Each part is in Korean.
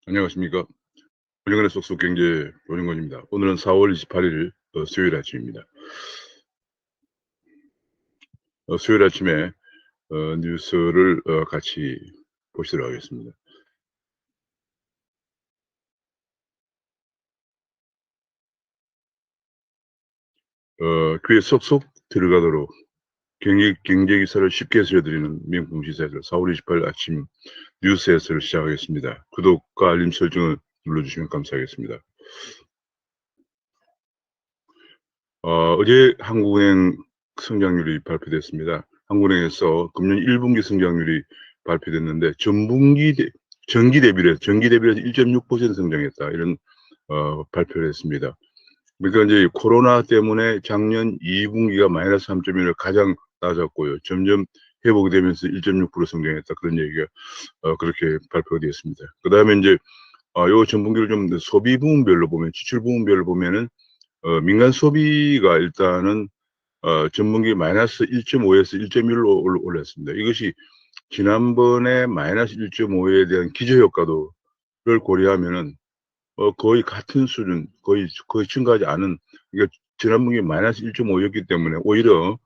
안녕하십니까. 고정근의 쏙쏙 경제 고정근입니다. 오늘은 4월 28일 수요일 아침입니다. 수요일 아침에 뉴스를 같이 보시도록 하겠습니다. 귀에 쏙쏙 들어가도록 경제 기사를 쉽게 해드리는 명품 시사들 4월 28일 아침 뉴스에서를 시작하겠습니다. 구독과 알림 설정을 눌러주시면 감사하겠습니다. 어제 한국은행 성장률이 발표됐습니다. 한국은행에서 금년 1분기 성장률이 발표됐는데 전기 대비로 1.6% 성장했다. 이런 발표를 했습니다. 그러니까 이제 코로나 때문에 작년 2분기가 마이너스 3.1을 가장 낮았고요. 점점 회복이 되면서 1.6% 성장했다. 그런 얘기가 그렇게 발표가 되었습니다. 그다음에 이제 요 전분기를 좀 소비 부문별로 보면, 지출 부문별로 보면은 민간 소비가 일단은 전분기 마이너스 1.5에서 1.1로 올랐습니다. 이것이 지난번에 마이너스 1.5에 대한 기저효과도를 고려하면은 거의 같은 수준, 거의 증가하지 않은, 그러니까 지난분기 마이너스 1.5였기 때문에 오히려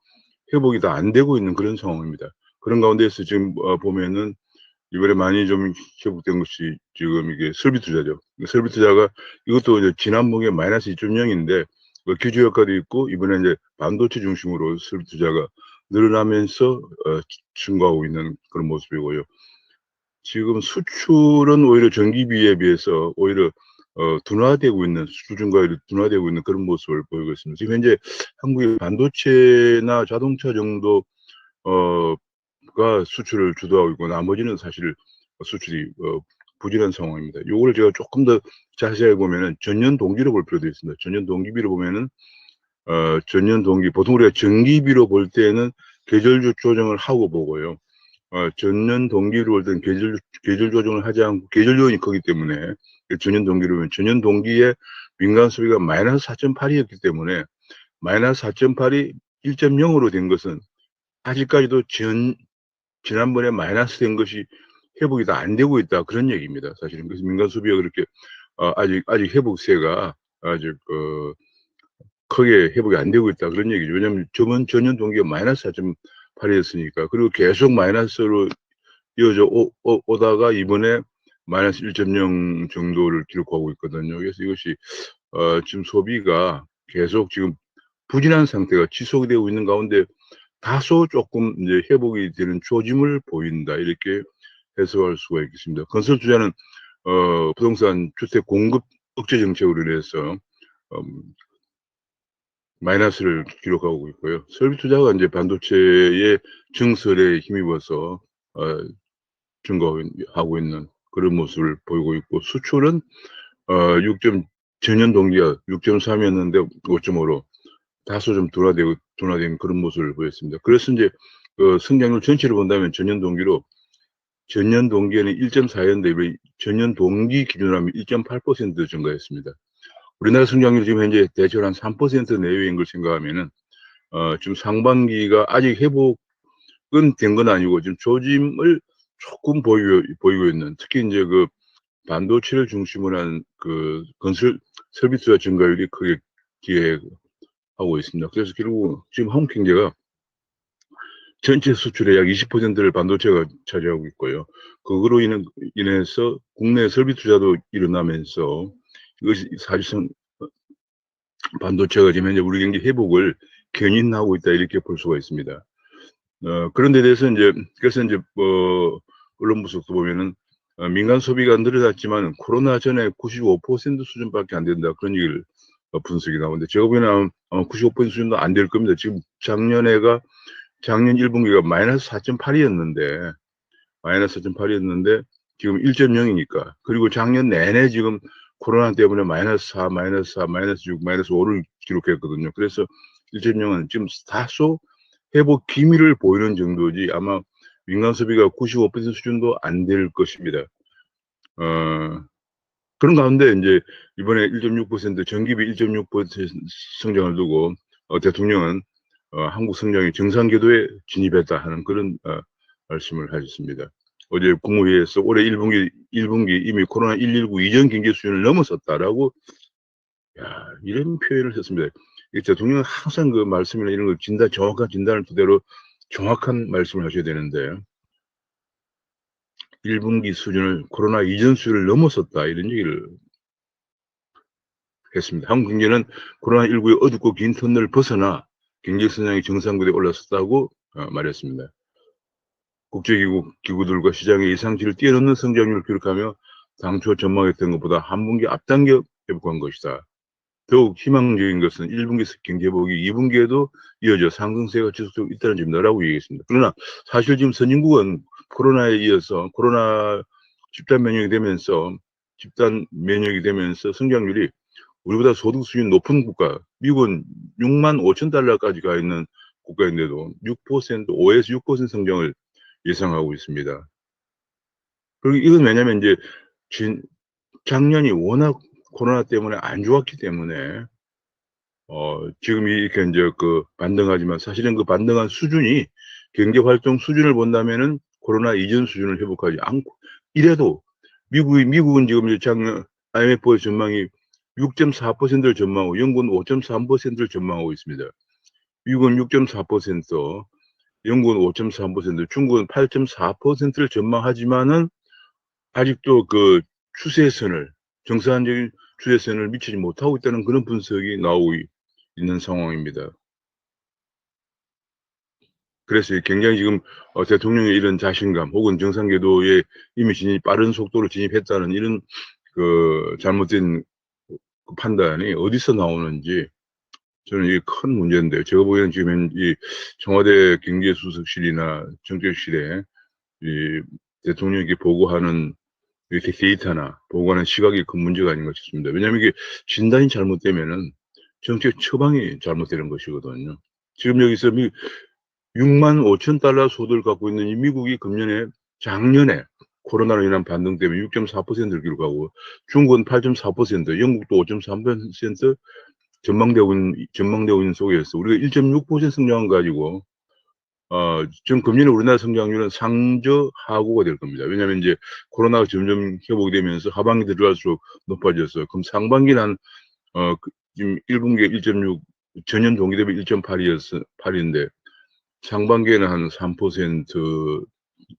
회복이 다 안 되고 있는 그런 상황입니다. 그런 가운데서 지금 보면은 이번에 많이 좀 회복된 것이 지금 이게 설비 투자죠. 설비 투자가 이것도 이제 지난분기에 마이너스 2.0인데 기저 효과도 있고 이번에 이제 반도체 중심으로 설비 투자가 늘어나면서 증가하고 있는 그런 모습이고요. 지금 수출은 오히려 전기비에 비해서 오히려 둔화되고 있는, 수출 증가율이 둔화되고 있는 그런 모습을 보이고 있습니다. 지금 현재 한국의 반도체나 자동차 정도 가 수출을 주도하고 있고 나머지는 사실 수출이 부진한 상황입니다. 요거를 제가 조금 더 자세하게 보면은 전년 동기로 볼 필요도 있습니다. 전년 동기비로 보면은 전년 동기, 보통 우리가 전기비로 볼 때는 계절 조정을 하고 보고요. 전년 동기로 볼 때는 계절 조정을 하지 않고 계절 요인이 크기 때문에 전년 동기로 보면 전년 동기에 민간 소비가 마이너스 4.8이었기 때문에 마이너스 4.8이 1.0으로 된 것은 아직까지도 지난번에 마이너스 된 것이 회복이 다 안 되고 있다. 그런 얘기입니다. 사실은. 그래서 민간 소비가 그렇게 아직 회복세가 아직 크게 회복이 안 되고 있다. 그런 얘기죠. 왜냐하면 전년 동기가 마이너스 4.8이었으니까. 그리고 계속 마이너스로 이어져 오다가 이번에 마이너스 1.0 정도를 기록하고 있거든요. 그래서 이것이 지금 소비가 계속 지금 부진한 상태가 지속이 되고 있는 가운데 다소 조금 이제 회복이 되는 조짐을 보인다. 이렇게 해석할 수가 있겠습니다. 건설 투자는 부동산 주택 공급 억제 정책으로 인해서 마이너스를 기록하고 있고요. 설비 투자가 이제 반도체의 증설에 힘입어서 증가하고 있는 그런 모습을 보이고 있고, 수출은 전년 동기가 6.3이었는데 5.5로 다소 좀 둔화된 그런 모습을 보였습니다. 그래서 이제 성장률 전체를 본다면 전년 동기에는 1.4였는데 전년 동기 기준으로 하면 1.8% 증가했습니다. 우리나라 성장률이 지금 현재 대체로 한 3% 내외인 걸 생각하면은 지금 상반기가 아직 회복은 된 건 아니고 지금 조짐을 조금 보이고 있는, 특히 이제 그 반도체를 중심으로 한 그 건설 설비 투자 증가율이 크게 기여하고 있습니다. 그래서 결국 지금 한국 경제가 전체 수출의 약 20%를 반도체가 차지하고 있고요. 그거로 인해서 국내 설비 투자도 일어나면서 이것이 사실상 반도체가 지금 현재 우리 경제 회복을 견인하고 있다. 이렇게 볼 수가 있습니다. 그런 데 대해서 그래서 언론 분석도 보면은 민간 소비가 늘어났지만 코로나 전에 95% 수준밖에 안 된다. 그런 얘기를 분석이 나오는데 제가 보기에는 95% 수준도 안 될 겁니다. 지금 작년 1분기가 마이너스 4.8이었는데 지금 1.0이니까. 그리고 작년 내내 지금 코로나 때문에 마이너스 4, 마이너스 4, 마이너스 6, 마이너스 5를 기록했거든요. 그래서 1.0은 지금 다소 회복 기미를 보이는 정도지 아마 민간 소비가 95% 수준도 안 될 것입니다. 그런 가운데 이제 이번에 1.6% 전기비 1.6% 성장을 두고 대통령은 한국 성장이 정상 궤도에 진입했다 하는 그런 말씀을 하셨습니다. 어제 국무회의에서 올해 1분기 이미 코로나 119 이전 경제 수준을 넘어섰다라고, 야, 이런 표현을 했습니다. 대통령은 항상 그 말씀이나 이런 거 정확한 진단을 토대로 정확한 말씀을 하셔야 되는데, 1분기 수준을 코로나 이전 수준을 넘어섰다 이런 얘기를 했습니다. 한국 경제는 코로나19의 어둡고 긴 터널을 벗어나 경제 성장이 정상軌에 올랐었다고 말했습니다. 국제기구들과 시장의 예상치를 뛰어넘는 성장률을 기록하며 당초 전망했던 것보다 한 분기 앞당겨 회복한 것이다. 더욱 희망적인 것은 1분기 경제 회복이 2분기에도 이어져 상승세가 지속되고 있다는 점이다라고 얘기했습니다. 그러나 사실 지금 선진국은 코로나에 이어서 집단 면역이 되면서 성장률이 우리보다 소득 수준이 높은 국가, 미국은 6만 5천 달러까지 가 있는 국가인데도 6%, 5에서 6% 성장을 예상하고 있습니다. 그리고 이건 왜냐면 이제 작년이 워낙 코로나 때문에 안 좋았기 때문에 지금 이렇게 이제 반등하지만 사실은 그 반등한 수준이 경제 활동 수준을 본다면은 코로나 이전 수준을 회복하지 않고, 이래도 미국은 지금 이제 작년 IMF의 전망이 6.4%를 전망하고 영국은 5.3%를 전망하고 있습니다. 미국은 6.4%, 영국은 5.3%, 중국은 8.4%를 전망하지만은 아직도 그 정상적인 추세선을 미치지 못하고 있다는 그런 분석이 나오고 있는 상황입니다. 그래서 굉장히 지금 대통령의 이런 자신감 혹은 정상궤도에 이미 빠른 속도로 진입했다는 이런 잘못된 판단이 어디서 나오는지 저는 이게 큰 문제인데요. 제가 보기에는 지금 이 청와대 경제수석실이나 정책실에 이 대통령에게 보고하는 이렇게 데이터나 보고하는 시각이 큰 문제가 아닌가 싶습니다. 왜냐하면 이게 진단이 잘못되면은 정책 처방이 잘못되는 것이거든요. 지금 여기서 6만 5천 달러 소득을 갖고 있는 이 미국이 작년에 코로나로 인한 반등 때문에 6.4%를 기록하고 중국은 8.4%, 영국도 5.3% 전망되고 있는 속에서 우리가 1.6% 성장을 가지고 지금 금년에 우리나라 성장률은 상저하고가 될 겁니다. 왜냐하면 이제 코로나가 점점 회복이 되면서 하반기 들어갈수록 높아졌어요. 그럼 상반기는 지금 1분기에 1.6, 전년 동기 대비 1.8인데 상반기에는 한 3%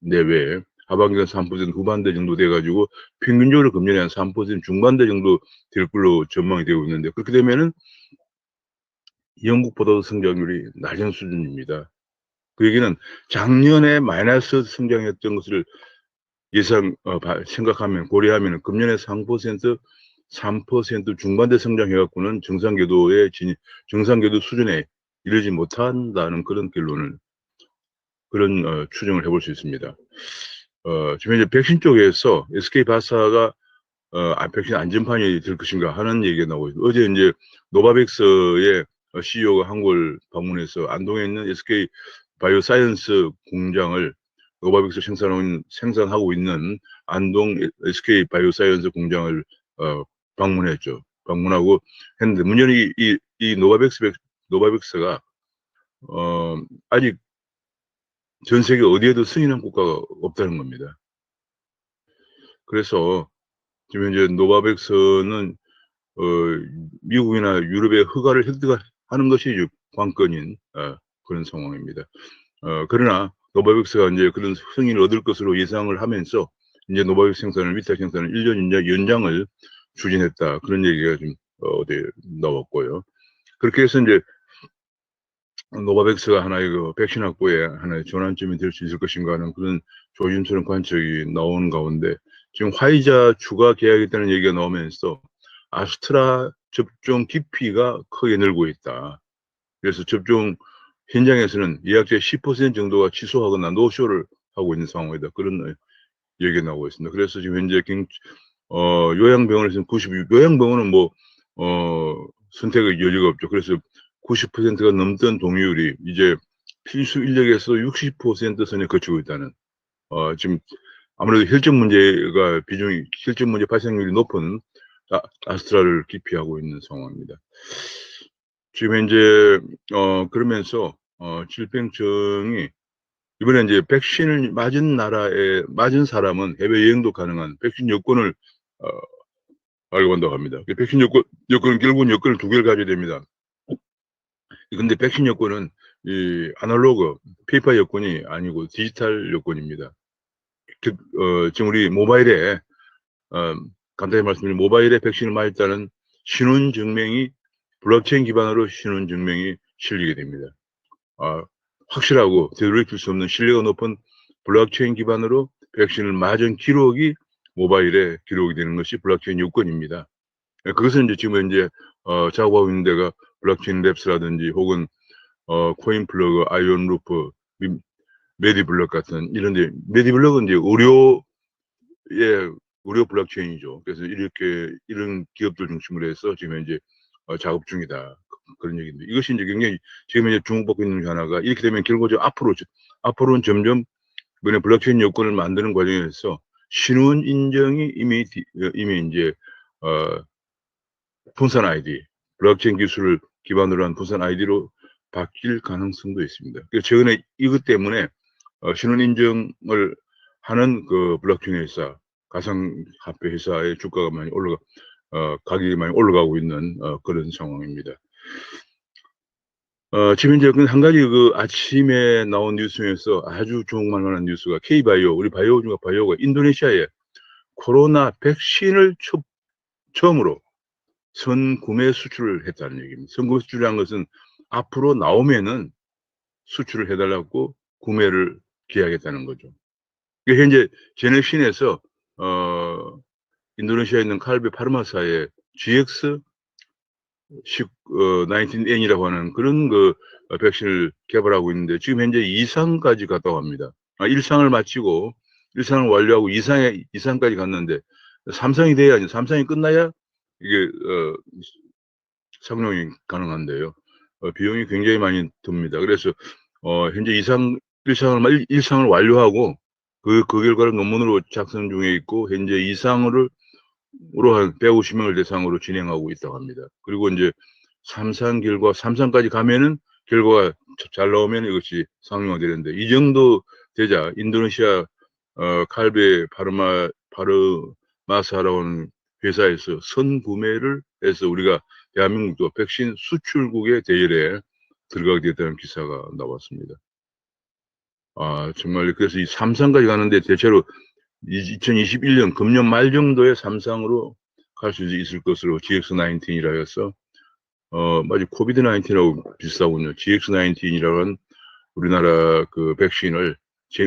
내외, 하반기는 3% 후반대 정도 돼가지고 평균적으로 금년에 한 3% 중반대 정도 될 걸로 전망이 되고 있는데, 그렇게 되면은 영국보다도 성장률이 낮은 수준입니다. 그 얘기는 작년에 마이너스 성장했던 것을 생각하면, 고려하면 금년에 3% 중반대 성장해갖고는 정상궤도 수준에 이르지 못한다는 그런 추정을 해볼 수 있습니다. 지금 이제 백신 쪽에서 SK바사가 백신 안전판이 될 것인가 하는 얘기가 나오고 있어요. 어제 이제 노바백스의 CEO가 한국을 방문해서 안동에 있는 SK 바이오사이언스 공장을 노바백스 생산하고 있는 안동 SK 바이오사이언스 공장을 방문했죠. 방문하고 했는데 문제는 이 노바백스가 아직 전 세계 어디에도 승인한 국가가 없다는 겁니다. 그래서 지금 이제 노바백스는 미국이나 유럽의 허가를 획득하는 것이 관건인 그런 상황입니다. 그러나 노바백스가 이제 그런 승인을 얻을 것으로 예상을 하면서 이제 노바백스 위탁 생산을 1년 연장을 추진했다. 그런 얘기가 좀 어디 나왔고요. 그렇게 해서 이제 노바백스가 하나의 백신 확보에 하나의 전환점이 될 수 있을 것인가 하는 그런 조심스러운 관측이 나오는 가운데 지금 화이자 추가 계약이 있다는 얘기가 나오면서 아스트라 접종 기피가 크게 늘고 있다. 그래서 접종 현장에서는 예약자 10% 정도가 취소하거나 노쇼를 하고 있는 상황이다. 그런 얘기가 나오고 있습니다. 그래서 지금 현재 요양병원에서는 요양병원은 선택의 여지가 없죠. 그래서 90%가 넘던 동의율이 이제 필수 인력에서 60% 선에 거치고 있다는, 지금 아무래도 혈전 문제 발생률이 높은 아스트라를 기피하고 있는 상황입니다. 지금 현재 그러면서 질병청이 이번에 이제 백신을 맞은 나라에 맞은 사람은 해외여행도 가능한 백신 여권을 발급한다고 합니다. 백신 여권은 결국은 여권을 두 개를 가져야 됩니다. 근데 백신 여권은 이 아날로그 페이퍼 여권이 아니고 디지털 여권입니다. 지금 우리 모바일에 간단히 말씀드리면 모바일에 백신을 맞았다는 신원 증명이 블록체인 기반으로 신원 증명이 실리게 됩니다. 확실하고 되돌이킬 수 없는 신뢰가 높은 블록체인 기반으로 백신을 맞은 기록이 모바일에 기록이 되는 것이 블록체인 요건입니다. 그것은 이제 지금 이제 작업하고 있는 데가 블록체인 랩스라든지 혹은 코인플러그, 아이온루프, 메디블럭 같은 이런데 메디블럭은 이제 의료 블록체인이죠. 그래서 이렇게 이런 기업들 중심으로 해서 지금 이제 작업 중이다. 그런 얘기인데 이것이 이제 굉장히 지금 이제 주목받고 있는 하나가 이렇게 되면 결국적으로 앞으로는 점점 이번에 블록체인 여권을 만드는 과정에서 신원 인정이 이미 이제 분산 아이디 블록체인 기술을 기반으로 한 분산 아이디로 바뀔 가능성도 있습니다. 그래서 최근에 이것 때문에 신원 인정을 하는 그 블록체인 회사, 가상화폐 회사의 주가가 많이 가격이 많이 올라가고 있는 그런 상황입니다. 지금 이제 한 가지 그 아침에 나온 뉴스 중에서 아주 주목할 만한 뉴스가 K바이오, 우리 바이오가 인도네시아에 코로나 백신을 처음으로 선구매 수출을 했다는 얘기입니다. 선구매 수출이라는 것은 앞으로 나오면은 수출을 해달라고 구매를 계약했다는 거죠. 현재 제넥신에서 인도네시아에 있는 칼베 파르마사의 GX 19N이라고 하는 그런 그 백신을 개발하고 있는데 지금 현재 2상까지 갔다고 합니다. 1상을 마치고 1상을 완료하고 2상까지 갔는데 3상이 돼야 3상이 끝나야 이게 상용이 가능한데요. 비용이 굉장히 많이 듭니다. 그래서 현재 1상을 완료하고 그 결과를 논문으로 작성 중에 있고 현재 2상으로 한 150명을 대상으로 진행하고 있다고 합니다. 그리고 이제 3상까지 가면은 결과가 잘 나오면 이것이 상용화되는데 이 정도 되자 인도네시아 칼베 파르마사라는 회사에서 선구매를 해서 우리가 대한민국도 백신 수출국의 대열에 들어가게 됐다는 기사가 나왔습니다. 정말 그래서 이 3상까지 가는데 대체로 2021년 금년 말 정도에 3상으로 갈 수 있을 것으로 GX19이라 해서 마치 코비드19하고 비슷하군요. GX19이라는 우리나라 그 백신을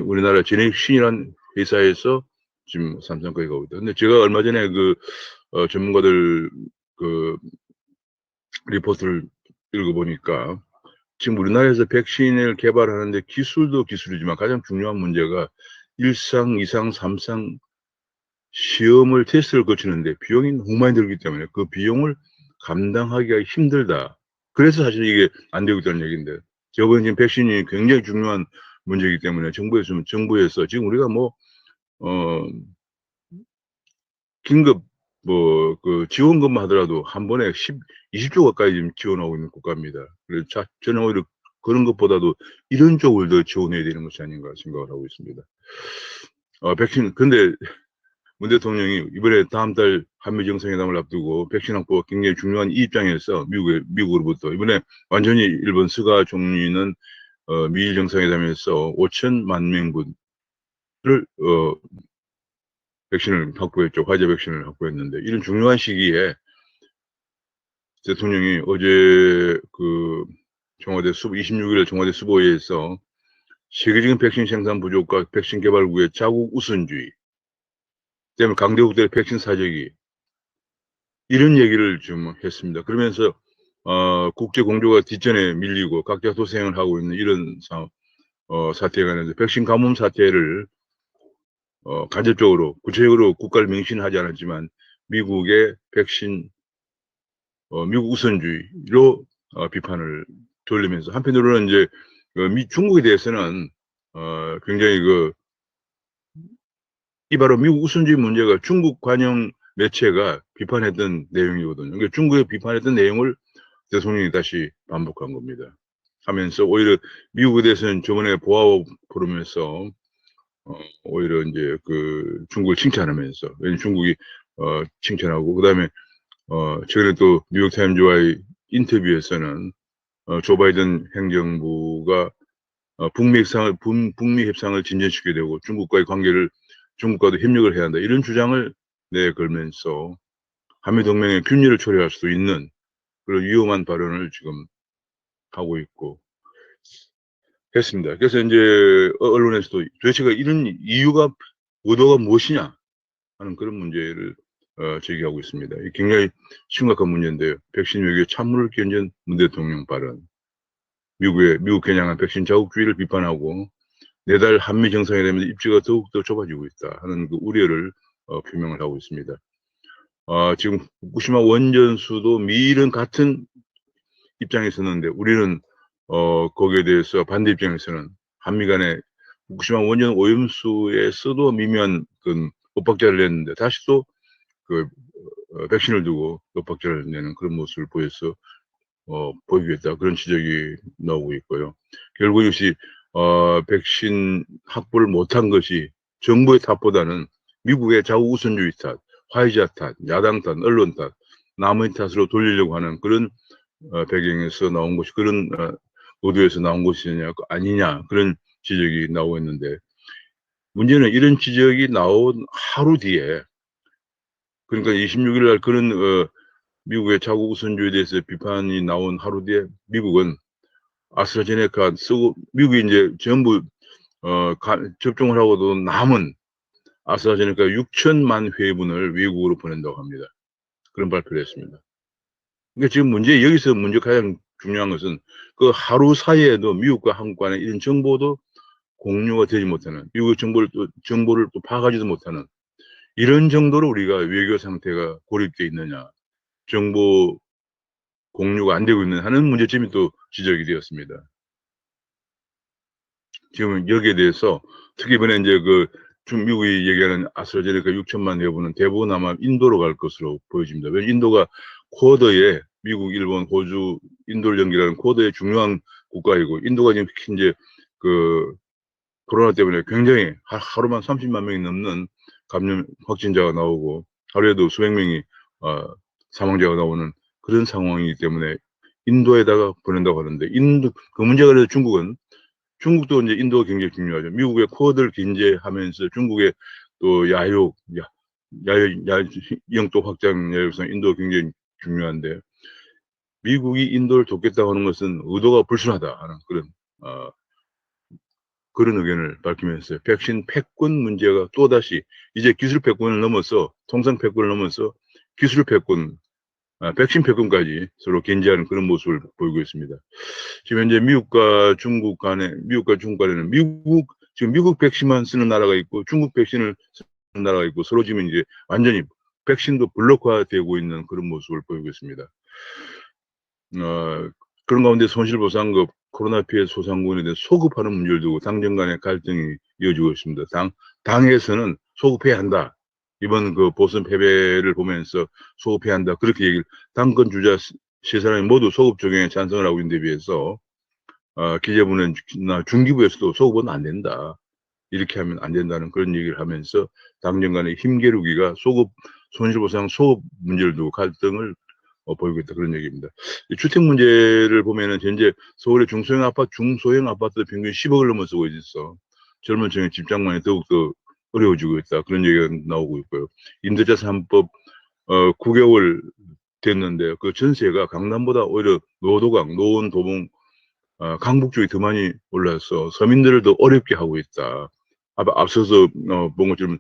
우리나라 제넥신이라는 회사에서 지금 3상까지 가고 있다. 근데 제가 얼마 전에 그 전문가들 그 리포트를 읽어보니까 지금 우리나라에서 백신을 개발하는데 기술도 기술이지만 가장 중요한 문제가 1상, 2상, 3상 시험을 테스트를 거치는데 비용이 너무 많이 들기 때문에 그 비용을 감당하기가 힘들다. 그래서 사실 이게 안 되고 있다는 얘기인데 저번에 지금 백신이 굉장히 중요한 문제이기 때문에 정부에서 지금 우리가 긴급 그 지원금만 하더라도 한 번에 20조 가까이 지금 지원하고 있는 국가입니다. 그래서 저는 오히려 그런 것보다도 이런 쪽을 더 지원해야 되는 것이 아닌가 생각을 하고 있습니다. 백신, 근데 문 대통령이 이번에 다음 달 한미 정상회담을 앞두고 백신 확보가 굉장히 중요한 이 입장에서 미국으로부터 이번에 완전히 일본 스가 총리는 미일 정상회담에서 5천만 명분을 백신을 확보했죠. 화재 백신을 확보했는데 이런 중요한 시기에 대통령이 어제 그 청와대 26일 청와대 수보회에서 세계적인 백신 생산 부족과 백신 개발국의 자국 우선주의 때문에 강대국들의 백신 사재기 이런 얘기를 좀 했습니다. 그러면서 국제 공조가 뒷전에 밀리고 각자 도생을 하고 있는 이런 사태가 있는데 백신 가뭄 사태를 간접적으로 구체적으로 국가를 명시하지 않았지만 미국의 백신 미국 우선주의로 비판을 돌리면서 한편으로는 이제 중국에 대해서는 굉장히 이 바로 미국 우선주의 문제가 중국 관영 매체가 비판했던 내용이거든요. 그러니까 중국에 비판했던 내용을 대통령이 다시 반복한 겁니다. 하면서 오히려 미국에 대해서는 저번에 보아 포럼에서 오히려 이제 그 중국을 칭찬하면서, 왜냐면 중국이 칭찬하고, 그다음에 최근에 또 뉴욕타임즈와의 인터뷰에서는 조 바이든 행정부가 북미 협상을 진전시키게 되고 중국과의 관계를 중국과도 협력을 해야 한다, 이런 주장을 내걸면서 한미 동맹의 균열을 초래할 수도 있는 그런 위험한 발언을 지금 하고 있고 했습니다. 그래서 이제 언론에서도 도대체가 이런 이유가, 의도가 무엇이냐 하는 그런 문제를 제기하고 있습니다. 이 굉장히 심각한 문제인데요. 백신 외교에 찬물을 끼얹은 문 대통령 발언, 미국 겨냥한 백신 자국주의를 비판하고 내달 한미 정상회담에서 입지가 더욱더 좁아지고 있다 하는 그 우려를 표명을 하고 있습니다. 지금 후쿠시마 원전수도 미일은 같은 입장에 있었는데 우리는 거기에 대해서 반대 입장에서는 한미 간에 후쿠시마 원전 오염수에서도 미묘한 그 엇박자를 냈는데 다시 또 그 백신을 두고 엇박자를 내는 그런 모습을 보여서 보이겠다, 그런 지적이 나오고 있고요. 결국 역시 백신 확보를 못한 것이 정부의 탓보다는 미국의 자국 우선주의 탓, 화이자 탓, 야당 탓, 언론 탓, 남의 탓으로 돌리려고 하는 그런 배경에서 나온 것이, 그런 의도에서 나온 것이냐 아니냐, 그런 지적이 나오고 있는데, 문제는 이런 지적이 나온 하루 뒤에, 그러니까 26일 날 그런 미국의 자국 우선주의에 대해서 비판이 나온 하루 뒤에 미국은 아스트라제네카 쓰고, 미국이 이제 전부 접종을 하고도 남은 아스트라제네카 6천만 회분을 외국으로 보낸다고 합니다. 그런 발표를 했습니다. 그러니까 지금 여기서 가장 중요한 것은 그 하루 사이에도 미국과 한국 간의 이런 정보도 공유가 되지 못하는, 미국 정보를 또 파악하지도 못하는 이런 정도로 우리가 외교 상태가 고립되어 있느냐, 정보 공유가 안 되고 있는 하는 문제점이 또 지적이 되었습니다. 지금 여기에 대해서 특히 이번에 이제 미국이 얘기하는 아스트라제네카 6천만 회분은 대부분 아마 인도로 갈 것으로 보여집니다. 왜냐면 인도가 쿼드에, 미국, 일본, 호주, 인도를 연결하는 쿼드의 중요한 국가이고, 인도가 지금 특히 이제 코로나 때문에 굉장히 하루만 30만 명이 넘는 감염 확진자가 나오고 하루에도 수백 명이 사망자가 나오는 그런 상황이기 때문에 인도에다가 보낸다고 하는데, 그 문제가 그래서 중국도 이제 인도가 굉장히 중요하죠. 미국의 쿼드를 견제하면서 중국의 또 영토 확장 야욕상 인도가 굉장히 중요한데, 미국이 인도를 돕겠다고 하는 것은 의도가 불순하다 하는 그런 의견을 밝히면서 백신 패권 문제가 또다시 이제 기술 패권을 넘어서, 통상 패권을 넘어서 기술 패권, 백신 패권까지 서로 견제하는 그런 모습을 보이고 있습니다. 지금 현재 미국과 중국 간에는 지금 미국 백신만 쓰는 나라가 있고 중국 백신을 쓰는 나라가 있고, 서로 지금 이제 완전히 백신도 블록화되고 있는 그런 모습을 보이고 있습니다. 그런 가운데 손실보상급, 코로나 피해 소상공인에 대해 소급하는 문제를 두고 당정 간의 갈등이 이어지고 있습니다. 당에서는 소급해야 한다, 이번 보선 패배를 보면서 소급해야 한다, 그렇게 당권 주자 세 사람이 모두 소급 적용에 찬성을 하고 있는 데 비해서 기재부나 중기부에서도 소급은 안 된다, 이렇게 하면 안 된다는 그런 얘기를 하면서 당정 간의 힘겨루기가 손실보상 소급 문제를 두고 갈등을 보이고 있다, 그런 얘기입니다. 이 주택 문제를 보면은 현재 서울의 중소형 아파트 평균 10억을 넘어서고 있어 젊은 층의 집장만이 더욱더 어려워지고 있다, 그런 얘기가 나오고 있고요. 임대차 3법 9개월 됐는데 그 전세가 강남보다 오히려 노도강, 노원, 도봉, 강북 쪽이 더 많이 올라서 서민들을 더 어렵게 하고 있다. 앞서서 본 것처럼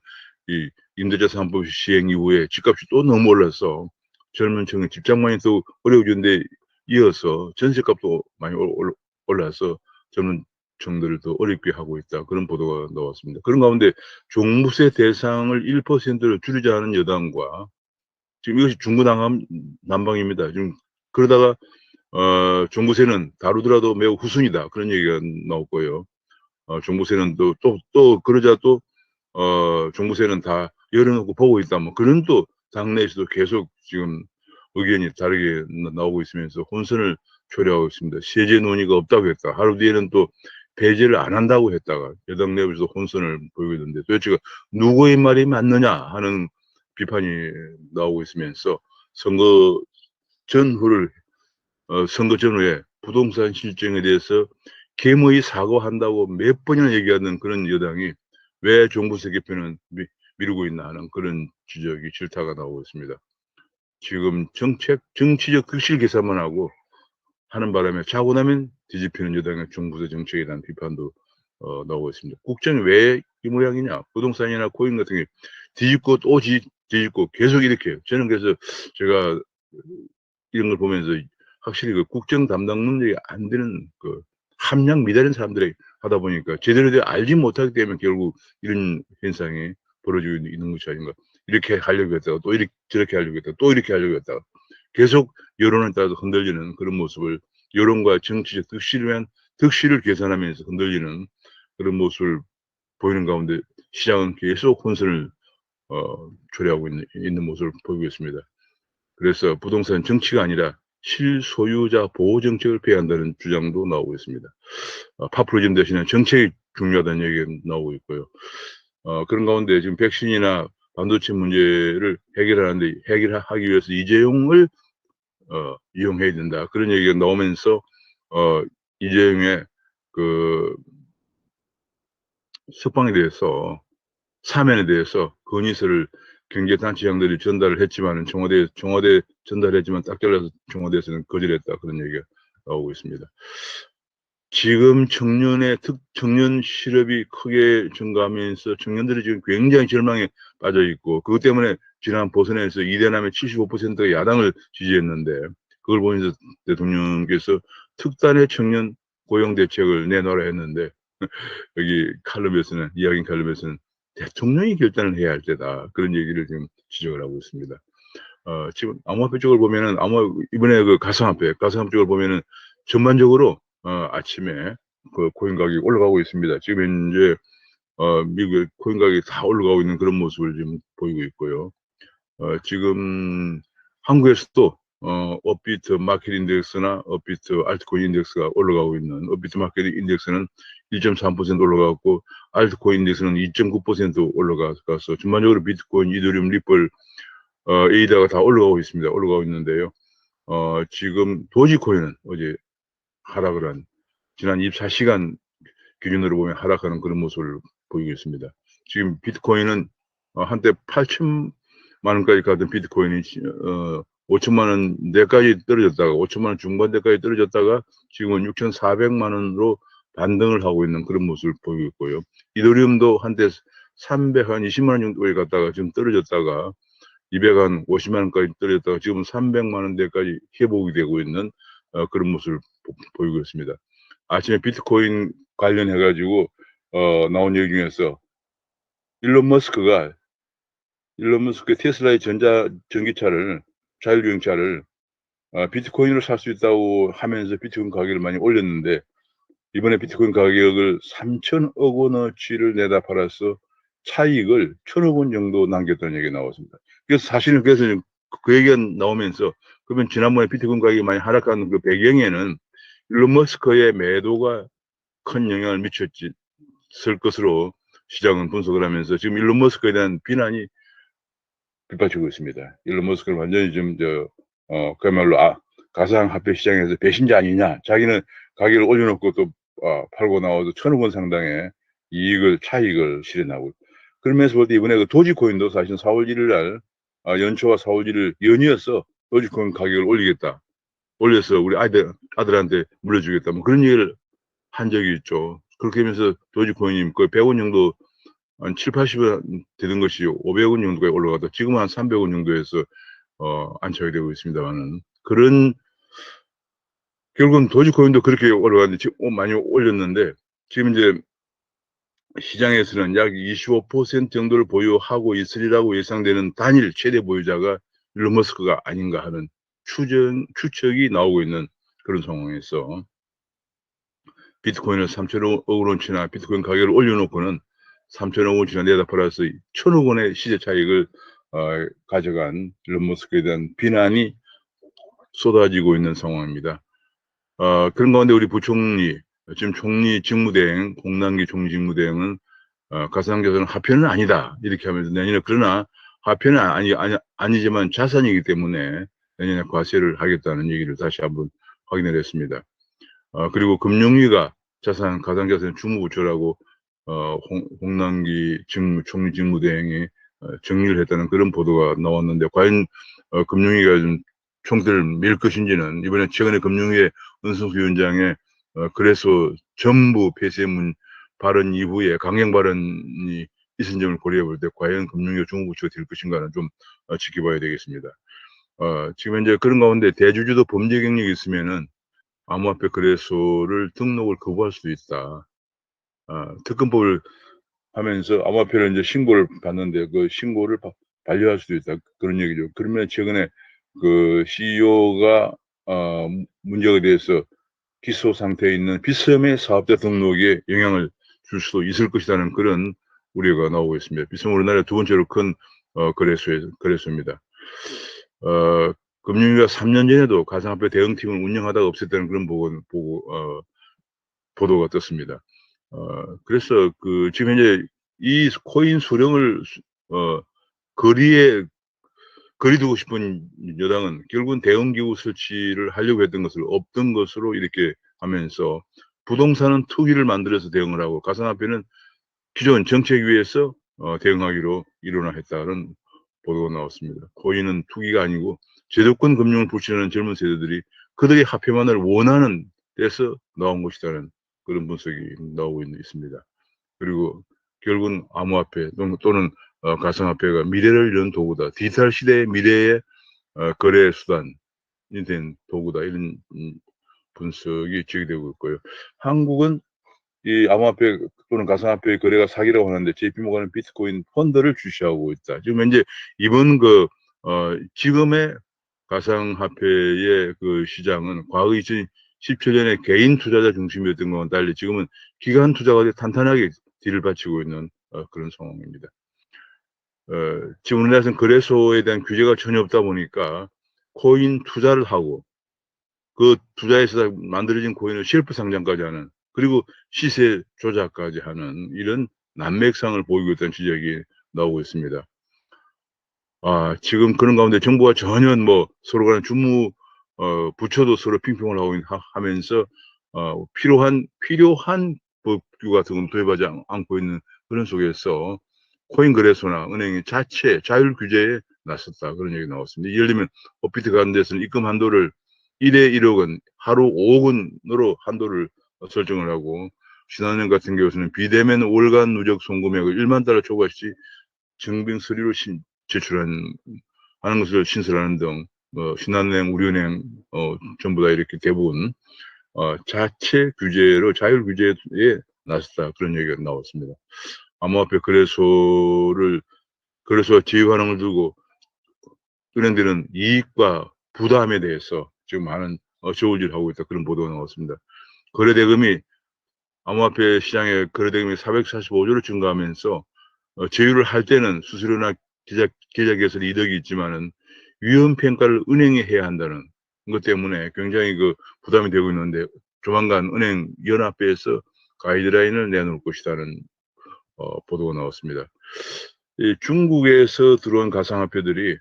이 임대차 3법 시행 이후에 집값이 또 너무 올라서 젊은 층의 집장만이 더 어려워진 데 이어서 전세값도 많이 올라서 젊은 층들을 더 어렵게 하고 있다, 그런 보도가 나왔습니다. 그런 가운데 종부세 대상을 1%로 줄이자는 여당과, 지금 이것이 중구난방입니다. 지금 그러다가 종부세는 다루더라도 매우 후순이다, 그런 얘기가 나왔고요. 종부세는 또 그러자 또 종부세는 다 열어놓고 보고 있다, 뭐 그런 또 당내에서도 계속 지금 의견이 다르게 나오고 있으면서 혼선을 초래하고 있습니다. 세제 논의가 없다고 했다. 하루 뒤에는 또 배제를 안 한다고 했다가 여당 내부에서 혼선을 보이고 있는데 도대체 누구의 말이 맞느냐 하는 비판이 나오고 있으면서 선거 전후를 선거 전후에 부동산 실정에 대해서 겸허히 사과한다고 몇 번이나 얘기하는 그런 여당이 왜 종부세 개편은 미루고 있나 하는 그런 지적이 질타가 나오고 있습니다. 지금 정치적 득실 계산만 하고 하는 바람에 자고 나면 뒤집히는 여당의 종부세 정책에 대한 비판도 나오고 있습니다. 국정이 왜 이 모양이냐? 부동산이나 코인 같은 게 뒤집고 또 뒤집고 계속 이렇게 해요. 저는 그래서 제가 이런 걸 보면서 확실히 그 국정 담당 능력이 안 되는 그 함량 미달인 사람들이 하다 보니까 제대로 알지 못하기 때문에 결국 이런 현상이 벌어지고 있는 것이 아닌가. 이렇게 하려고 했다가 또 이렇게 저렇게 하려고 했다가 또 이렇게 하려고 했다가 계속 여론에 따라서 흔들리는 그런 모습을 여론과 정치적 득실을 계산하면서 흔들리는 그런 모습을 보이는 가운데 시장은 계속 혼선을 초래하고 있는 모습을 보이고 있습니다. 그래서 부동산 정치가 아니라 실소유자 보호 정책을 펴야 한다는 주장도 나오고 있습니다. 파퓰리즘 대신에 정책이 중요하다는 얘기가 나오고 있고요. 그런 가운데 지금 백신이나 반도체 문제를 해결하기 위해서 이재용을 이용해야 된다. 그런 얘기가 나오면서 이재용의 그 석방에 대해서 사면에 대해서 건의서를 경제단체장들이 전달을 했지만 청와대 전달했지만 딱 잘라서 청와대에서는 거절했다. 그런 얘기가 나오고 있습니다. 지금 청년 실업이 크게 증가하면서 청년들이 지금 굉장히 절망에 빠져 있고 그것 때문에 지난 보선에서 이대남의 75%가 야당을 지지했는데 그걸 보면서 대통령께서 특단의 청년 고용 대책을 내놓으라 했는데 여기 이야기 칼럼에서는 대통령이 결단을 해야 할 때다. 그런 얘기를 지금 지적을 하고 있습니다. 지금 암호화폐 쪽을 보면은 이번에 그 가상화폐 쪽을 보면은 전반적으로 아침에 그 코인 가격이 올라가고 있습니다. 지금 현재 미국의 코인 가격이 다 올라가고 있는 그런 모습을 지금 보이고 있고요. 지금 한국에서도 업비트 마켓 인덱스나 업비트 알트코인 인덱스가 올라가고 있는 업비트 마켓 인덱스는 1.3% 올라가고 알트코인 인덱스는 2.9% 올라가서 전반적으로 비트코인, 이더리움, 리플, 에이다가 다 올라가고 있습니다. 올라가고 있는데요. 지금 도지코인은 어제 하락을 한 지난 24시간 기준으로 보면 하락하는 그런 모습을 보이고 있습니다. 지금 비트코인은 한때 8천만 원까지 가던 비트코인이 5천만 원대까지 떨어졌다가 5천만 원 중반대까지 떨어졌다가 지금은 6,400만 원으로 반등을 하고 있는 그런 모습을 보이고 있고요. 이더리움도 한때 320만 원 정도에 갔다가 지금 떨어졌다가 250만 원까지 떨어졌다가 지금 300만 원대까지 회복이 되고 있는 그런 모습을 보이고 있습니다. 아침에 비트코인 관련해가지고 나온 얘기 중에서 일론 머스크의 테슬라의 전기차를 자율주행차를 비트코인으로 살 수 있다고 하면서 비트코인 가격을 많이 올렸는데 이번에 비트코인 가격을 3천억 원어치를 내다 팔아서 차익을 1,000억 원 정도 남겼다는 얘기가 나왔습니다. 그래서 사실은 그 얘기가 나오면서 그러면 지난번에 비트코인 가격이 많이 하락하는 그 배경에는 일론 머스크의 매도가 큰 영향을 미쳤을 것으로 시장은 분석을 하면서 지금 일론 머스크에 대한 비난이 빗발치고 있습니다. 일론 머스크는 완전히 지금 그야말로 가상화폐 시장에서 배신자 아니냐. 자기는 가격을 올려놓고 또 팔고 나와도 1,000억 원 상당의 차익을 실현하고. 그러면서 볼 때 이번에 그 도지코인도 사실 4월 1일 날 연초와 4월 1일 연이어서 도지코인 가격을 올려서 우리 아들한테 물려주겠다. 뭐 그런 얘기를 한 적이 있죠. 그렇게 하면서 도지코인이 거의 100원 정도 한 7, 80원 되는 것이 500원 정도까지 올라가다 지금은 한 300원 정도에서 안착이 되고 있습니다만은 결국은 도지코인도 그렇게 올라갔는데 지금 많이 올렸는데 지금 이제 시장에서는 약 25% 정도를 보유하고 있으리라고 예상되는 단일 최대 보유자가 일론 머스크가 아닌가 하는 추측이 나오고 있는 그런 상황에서 비트코인을 3천억 원치나 비트코인 가격을 올려놓고는 3천억 원치나 내다 팔아서 1,000억 원의 시세 차익을 가져간 일론 머스크에 대한 비난이 쏟아지고 있는 상황입니다. 그런 가운데 우리 부총리, 지금 총리 직무대행, 홍남기 총리 직무대행은 가상자산은 화폐는 아니다. 이렇게 하면서 내년에 그러나 화폐는 아니지만 자산이기 때문에 내년에 과세를 하겠다는 얘기를 다시 한번 확인을 했습니다. 그리고 금융위가 가상자산 주무부처라고 홍남기 총리 직무대행이 정리를 했다는 그런 보도가 나왔는데 과연 금융위가 좀 총대를 밀 것인지는 이번에 최근에 금융위의 은성수 위원장의 그래서 전부 폐쇄문 발언 이후에 강행 발언이 있은 점을 고려해 볼 때 과연 금융위가 주무부처가 될 것인가는 좀 지켜봐야 되겠습니다. 지금 현재 그런 가운데 대주주도 범죄 경력이 있으면은 암호화폐 거래소를 등록을 거부할 수도 있다. 특검법을 하면서 암호화폐를 이제 신고를 받는데 그 신고를 반려할 수도 있다. 그런 얘기죠. 그러면 최근에 그 CEO가 문제가 돼서 기소 상태에 있는 비스듬의 사업자 등록에 영향을 줄 수도 있을 것이라는 그런 우려가 나오고 있습니다. 비스듬 우리나라 두 번째로 큰 거래소입니다. 금융위가 3년 전에도 가상화폐 대응팀을 운영하다가 없앴다는 그런 보도가 떴습니다. 그래서 지금 현재 이 코인 수령을 거리두고 싶은 여당은 결국은 대응기구 설치를 하려고 했던 것을 없던 것으로 이렇게 하면서 부동산은 투기를 만들어서 대응을 하고 가상화폐는 기존 정책위에서 대응하기로 일원화했다는 보도가 나왔습니다. 코인은 투기가 아니고 제도권 금융을 불신하는 젊은 세대들이 그들이 화폐만을 원하는 데서 나온 것이라는 그런 분석이 나오고 있습니다. 그리고 결국은 암호화폐 또는 가상화폐가 미래를 여는 도구다. 디지털 시대의 미래의 거래 수단이 된 도구다. 이런 분석이 제기되고 있고요. 한국은 이 암호화폐 또는 가상화폐 거래가 사기라고 하는데 JP모건은 비트코인 펀드를 주시하고 있다. 지금 현재 이번 지금의 가상화폐의 그 시장은 과거 2017년에 개인 투자자 중심이었던 것과는 달리 지금은 기관 투자가 탄탄하게 뒤를 바치고 있는 그런 상황입니다. 지금 우리나라에서는 거래소에 대한 규제가 전혀 없다 보니까 코인 투자를 하고 그 투자해서 만들어진 코인을 셀프 상장까지 하는 그리고 시세 조작까지 하는 이런 난맥상을 보이고 있다는 지적이 나오고 있습니다. 지금 그런 가운데 정부가 전혀 서로 간에 부처도 서로 핑퐁을 하면서 필요한 법규 같은 건 도입하지 않고 있는 그런 속에서 코인 거래소나 은행이 자체 자율 규제에 나섰다. 그런 얘기 나왔습니다. 예를 들면 업비트 같은 데서는 입금 한도를 1회 1억 원, 하루 5억 원으로 한도를 설정을 하고 신한은행 같은 경우에는 비대면 월간 누적 송금액을 1만 달러 초과시 증빙 서류로 제출하는 것을 신설하는 등 신한은행, 우리은행 전부 다 이렇게 대부분 자체 규제로 자율 규제에 나섰다. 그런 얘기가 나왔습니다. 암호화폐 거래소와 제휴하는 두고 은행들은 이익과 부담에 대해서 지금 많은 저울질하고 있다. 그런 보도가 나왔습니다. 암호화폐 시장의 거래대금이 445조로 증가하면서 제휴를 할 때는 수수료나 계좌 개설 이득이 있지만은 위험 평가를 은행이 해야 한다는 것 때문에 굉장히 부담이 되고 있는데 조만간 은행 연합회에서 가이드라인을 내놓을 것이라는 보도가 나왔습니다. 중국에서 들어온 가상화폐들이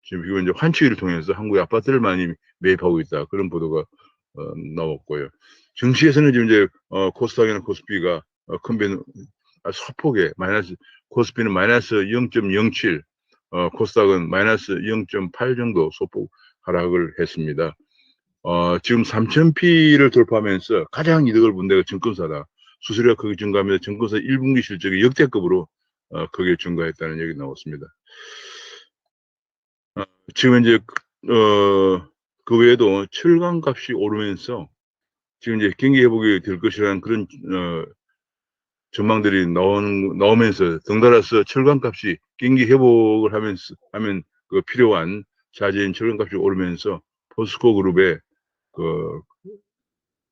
지금 이거 이제 환치기를 통해서 한국의 아파트를 많이 매입하고 있다. 그런 보도가 나왔고요. 증시에서는 지금 이제 코스닥이나 코스피가 소폭의 코스피는 마이너스 0.07, 코스닥은 마이너스 0.8 정도 소폭 하락을 했습니다. 지금 3,000P를 돌파하면서 가장 이득을 본 데가 증권사다. 수수료가 크게 증가하면서 증권사 1분기 실적이 역대급으로 크게 증가했다는 얘기 나왔습니다. 지금 이제 그 외에도 철강 값이 오르면서 지금 이제 경기 회복이 될 것이라는 그런 전망들이 나오면서 덩달아서 철강 값이 경기 회복을 하면 필요한 자재인 철강 값이 오르면서 포스코 그룹의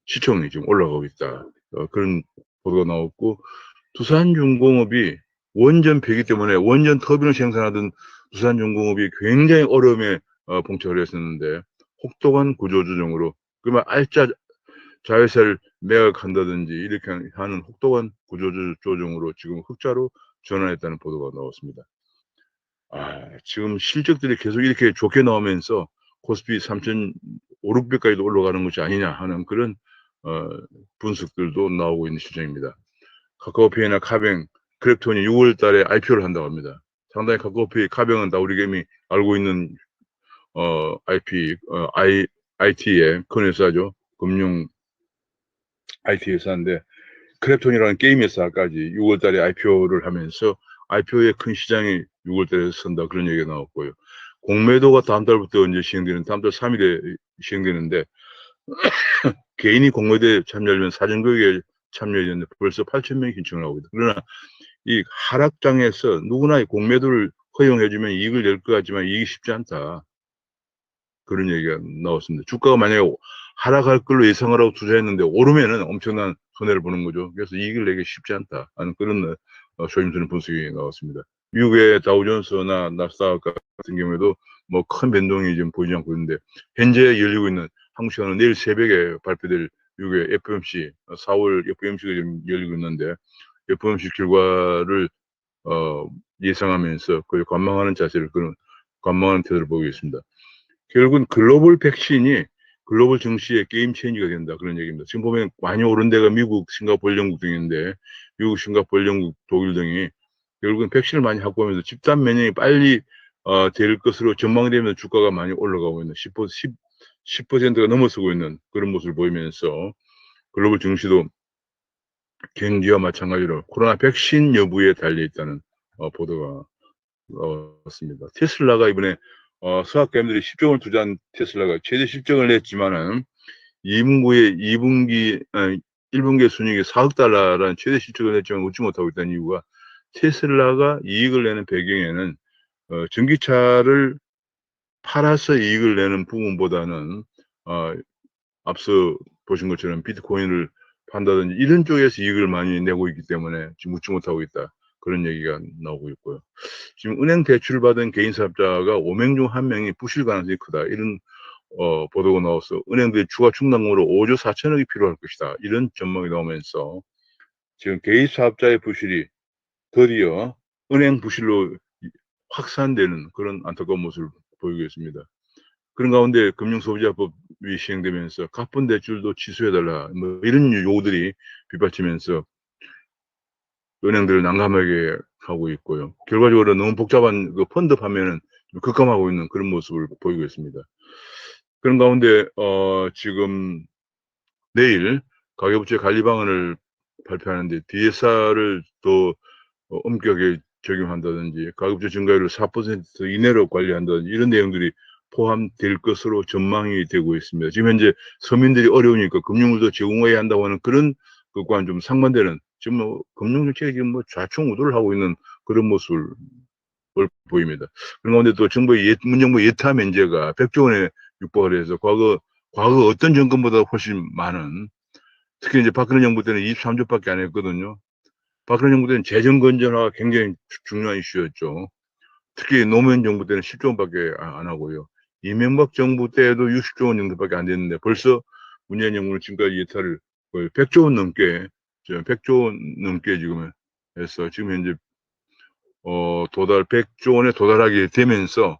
시총이 지금 올라가고 있다. 그런 보도가 나왔고 두산중공업이 원전 폐기 때문에 원전 터빈을 생산하던 두산중공업이 굉장히 어려움에 봉착을 했었는데 혹독한 구조조정으로 그러면 자회사를 매각한다든지 이렇게 하는 혹독한 구조조정으로 지금 흑자로 전환했다는 보도가 나왔습니다. 지금 실적들이 계속 이렇게 좋게 나오면서 코스피 3,500~600까지도 올라가는 것이 아니냐 하는 그런 분석들도 나오고 있는 실정입니다. 카카오페이나 카뱅, 크랩톤이 6월 달에 IPO를 한다고 합니다. 상당히 카카오페이, 카뱅은 다 우리가 이미 알고 있는 IT의 큰 회사죠. 금융 IT 회사인데 크랩톤이라는 게임 회사까지 6월 달에 IPO를 하면서 IPO의 큰 시장이 6월 달에 선다 그런 얘기가 나왔고요. 공매도가 다음 달부터 이제 시행되는 다음 달 3일에 시행되는데 개인이 공매도에 참여하려면 사전교육에 참여했는데 벌써 8,000명이 신청을 하고 있다. 그러나 이 하락장에서 누구나 공매도를 허용해주면 이익을 낼 것 같지만 이익이 쉽지 않다. 그런 얘기가 나왔습니다. 주가가 만약에 하락할 걸로 예상을 하고 투자했는데 오르면은 엄청난 손해를 보는 거죠. 그래서 이익을 내기 쉽지 않다 하는 그런 조심스러운 분석이 나왔습니다. 미국의 다우존스나 나스닥 같은 경우에도 뭐 큰 변동이 지금 보이지 않고 있는데 현재 열리고 있는 한국 시간은 내일 새벽에 발표될 미국의 FOMC 4월 FOMC가 지금 열리고 있는데 FOMC 결과를 예상하면서 거의 관망하는 자세를 그런 관망하는 태도를 보이고 있습니다. 결국은 글로벌 백신이 글로벌 증시의 게임 체인지가 된다 그런 얘기입니다. 지금 보면 많이 오른 데가 미국, 싱가포르, 영국 등인데 미국, 싱가포르, 영국, 독일 등이 결국은 백신을 많이 확보하면서 집단 면역이 빨리 될 것으로 전망되면서 주가가 많이 올라가고 있는 10%가 넘어서고 있는 그런 모습을 보이면서 글로벌 증시도 경기와 마찬가지로 코로나 백신 여부에 달려 있다는 보도가 나왔습니다. 테슬라가 이번에 수학개미들이 10조 원을 투자한 테슬라가 최대 실적을 냈지만은 1분기에 순이익이 4억 달러라는 최대 실적을 냈지만 얻지 못하고 있다는 이유가 테슬라가 이익을 내는 배경에는 전기차를 팔아서 이익을 내는 부분보다는 앞서 보신 것처럼 비트코인을 판다든지 이런 쪽에서 이익을 많이 내고 있기 때문에 지금 얻지 못하고 있다. 그런 얘기가 나오고 있고요. 지금 은행 대출을 받은 개인 사업자가 5명 중 1명이 부실 가능성이 크다. 이런 보도가 나와서 은행들이 추가 충당금으로 5조 4천억이 필요할 것이다. 이런 전망이 나오면서 지금 개인 사업자의 부실이 드디어 은행 부실로 확산되는 그런 안타까운 모습을 보이고 있습니다. 그런 가운데 금융소비자법이 시행되면서 가쁜 대출도 취소해달라 뭐 이런 요구들이 빗발치면서 은행들을 난감하게 하고 있고요. 결과적으로 너무 복잡한 그 펀드 판매는 급감하고 있는 그런 모습을 보이고 있습니다. 그런 가운데 지금 내일 가계부채 관리 방안을 발표하는데 DSR을 더 엄격하게 적용한다든지 가계부채 증가율을 4% 이내로 관리한다든지 이런 내용들이 포함될 것으로 전망이 되고 있습니다. 지금 현재 서민들이 어려우니까 금융을 더 제공해야 한다고 하는 그런 것과는 좀 상반되는 지금 뭐 금융정책이 지금 뭐 좌충우돌을 하고 있는 그런 모습을 보입니다. 그런 가운데 또 정부의 문정부 예타 면제가 100조 원에 육박을 해서 과거 어떤 정권보다 훨씬 많은 특히 이제 박근혜 정부 때는 23조밖에 안 했거든요. 박근혜 정부 때는 재정 건전화가 굉장히 중요한 이슈였죠. 특히 노무현 정부 때는 10조 원밖에 안 하고요. 이명박 정부 때도 60조 원 정도밖에 안 됐는데 벌써 문재인 정부는 지금까지 예타를 거의 100조 원 넘게 100조 원 넘게 지금 해서 지금 현재 도달 100조 원에 도달하게 되면서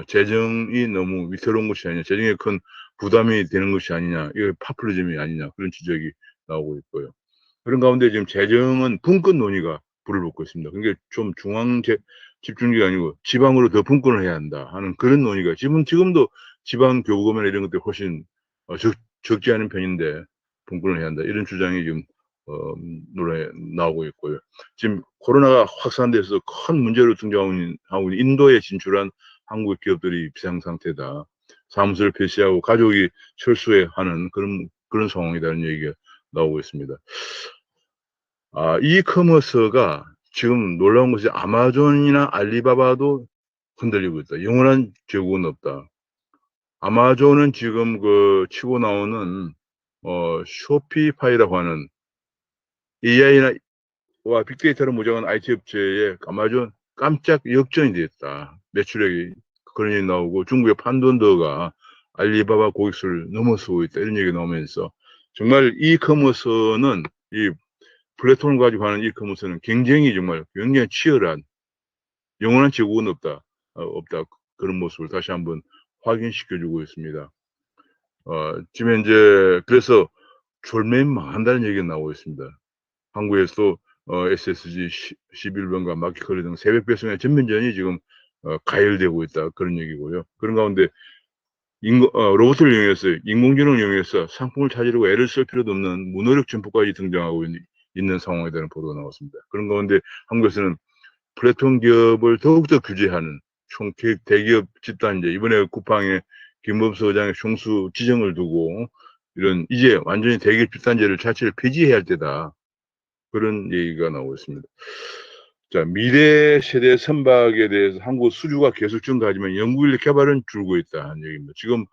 재정이 너무 위태로운 것이 아니냐, 재정에 큰 부담이 되는 것이 아니냐, 이거 파퓰리즘이 아니냐 그런 지적이 나오고 있고요. 그런 가운데 지금 재정은 분권 논의가 불을 붙고 있습니다. 그러니까 좀 중앙 집중기가 아니고 지방으로 더 분권을 해야 한다 하는 그런 논의가 지금도 지방 교부금이나 이런 것들이 훨씬 적지 않은 편인데 분권을 해야 한다 이런 주장이 지금 논란에 나오고 있고요. 지금 코로나가 확산돼서 큰 문제로 등장하고 있는 인도에 진출한 한국 기업들이 비상 상태다. 사무소를 폐쇄하고 가족이 철수하는 그런 상황이라는 얘기가 나오고 있습니다. 이커머스가 지금 놀라운 것이 아마존이나 알리바바도 흔들리고 있다. 영원한 제국은 없다. 아마존은 지금 치고 나오는 쇼피파이라고 하는 AI와 빅데이터를 무장한 IT 업체에 아마존 깜짝 역전이 됐다. 매출액이 그런 얘기 나오고 중국의 판돈더가 알리바바 고객수를 넘어서고 있다. 이런 얘기 나오면서 정말 이커머스는 이 플랫폼을 가지고 하는 이커머스는 경쟁이 정말 굉장히 치열한 영원한 제국은 없다. 없다. 그런 모습을 다시 한번 확인시켜주고 있습니다. 지금 현재 그래서 졸매면 망한다는 얘기가 나오고 있습니다. 한국에서도 SSG 11번과 마켓컬리 등 새벽 배송의 전면전이 지금 가열되고 있다. 그런 얘기고요. 그런 가운데 로봇을 이용해서 인공지능을 이용해서 상품을 찾으려고 애를 쓸 필요도 없는 무노력 점포까지 등장하고 있는 상황에 대한 보도가 나왔습니다. 그런 가운데 한국에서는 플랫폼 기업을 더욱더 규제하는 대기업 집단제, 이번에 쿠팡의 김범수 의장의 총수 지정을 두고 이런 이제 완전히 대기업 집단제를 자체를 폐지해야 할 때다. 그런 얘기가 나오고 있습니다. 자, 미래 세대 선박에 대해서 한국 수주가 계속 증가하지만 연구인력 개발은 줄고 있다는 얘기입니다. 지금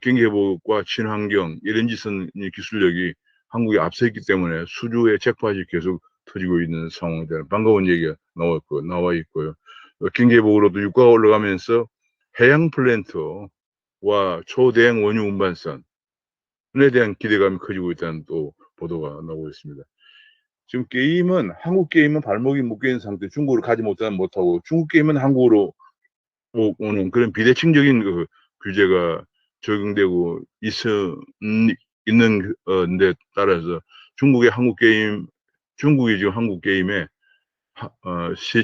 경기회복과 친환경, LNG선 기술력이 한국에 앞서 있기 때문에 수주의 잭팟이 계속 터지고 있는 상황에 대한 반가운 얘기가 나와 있고요. 경기회복으로도 유가가 올라가면서 해양 플랜트와 초대형 원유 운반선에 대한 기대감이 커지고 있다는 또 보도가 나오고 있습니다. 지금 한국 게임은 발목이 묶여있는 상태, 중국으로 가지 못하고 중국 게임은 한국으로 오는 그런 비대칭적인 그 규제가 적용되고 있는 데 따라서 중국이 지금 한국 게임에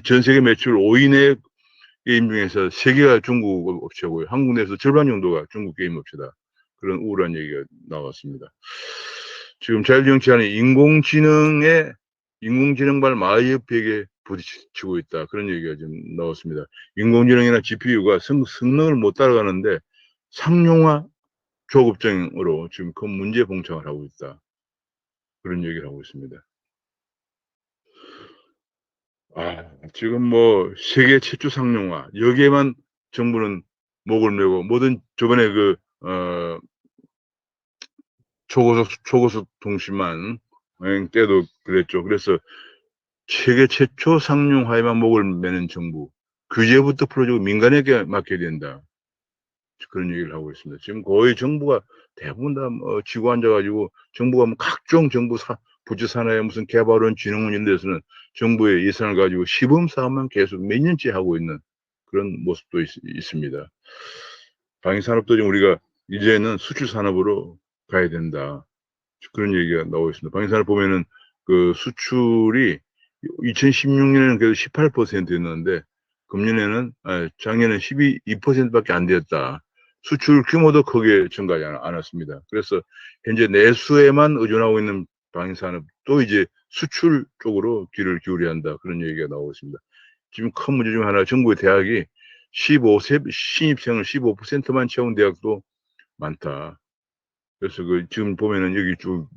전 세계 매출 5위 내 게임 중에서 3개가 중국 업체고요. 한국 내에서 절반 정도가 중국 게임 업체다. 그런 우울한 얘기가 나왔습니다. 지금 자율정치하는 인공지능발 마이어벽에 부딪히고 있다. 그런 얘기가 지금 나왔습니다. 인공지능이나 GPU가 성능을 못 따라가는데 상용화 조급증으로 지금 큰 문제 봉착을 하고 있다. 그런 얘기를 하고 있습니다. 지금 뭐 세계 최초 상용화 여기에만 정부는 목을 메고 저번에 초고속 통신망 때도 그랬죠. 그래서 세계 최초 상용화에만 목을 매는 정부, 규제부터 풀어주고 민간에게 맡겨야 된다. 그런 얘기를 하고 있습니다. 지금 거의 정부가 대부분 다 지고 앉아가지고 정부가 각종 정부 부처 산하의 무슨 개발원, 진흥원 이런 데서는 정부의 예산을 가지고 시범 사업만 계속 몇 년째 하고 있는 그런 모습도 있습니다. 방위산업도 지금 우리가 이제는 수출 산업으로 가야 된다. 그런 얘기가 나오고 있습니다. 방위산업 보면은 그 수출이 2016년에는 그래도 18%였는데 작년에는 12%밖에 안 되었다. 수출 규모도 크게 증가하지 않았습니다. 그래서 현재 내수에만 의존하고 있는 방위산업도 이제 수출 쪽으로 귀를 기울여야 한다. 그런 얘기가 나오고 있습니다. 지금 큰 문제 중 하나, 정부의 대학이 신입생을 15%만 채운 대학도 많다. 그래서 지금 보면은 여기 쭉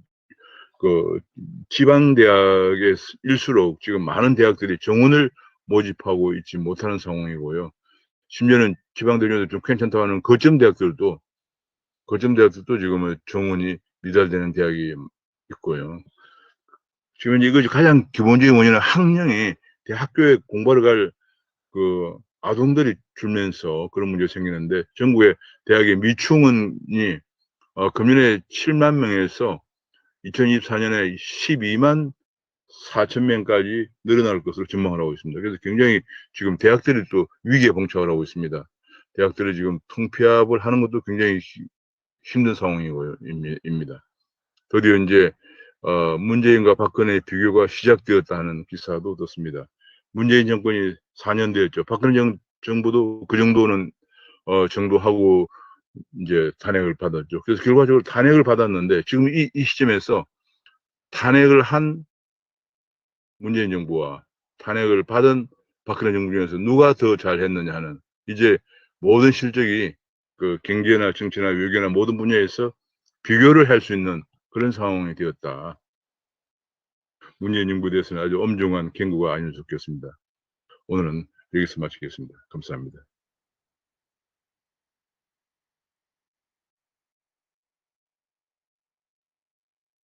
지방 대학일수록 지금 많은 대학들이 정원을 모집하고 있지 못하는 상황이고요. 심지어는 지방대학도 좀 괜찮다고 하는 거점 대학들도 지금은 정원이 미달되는 대학이 있고요. 지금 이거 가장 기본적인 원인은 학령이 학교에 공부하러 갈 아동들이 줄면서 그런 문제가 생기는데, 전국의 대학의 미충원이 금년에 7만 명에서 2024년에 12만 4천 명까지 늘어날 것으로 전망을 하고 있습니다. 그래서 굉장히 지금 대학들이 또 위기에 봉착을 하고 있습니다. 대학들이 지금 통폐합을 하는 것도 굉장히 힘든 상황이고요, 입니다. 드디어 이제 문재인과 박근혜의 비교가 시작되었다는 기사도 떴습니다. 문재인 정권이 4년 되었죠. 박근혜 정부도 그 정도는 정도하고 이제 탄핵을 받았죠. 그래서 결과적으로 탄핵을 받았는데, 지금 이 시점에서 탄핵을 한 문재인 정부와 탄핵을 받은 박근혜 정부 중에서 누가 더 잘했느냐 하는, 이제 모든 실적이 경제나 정치나 외교나 모든 분야에서 비교를 할 수 있는 그런 상황이 되었다. 문재인 정부에 대해서는 아주 엄중한 경고가 아니면 좋겠습니다. 오늘은 여기서 마치겠습니다. 감사합니다.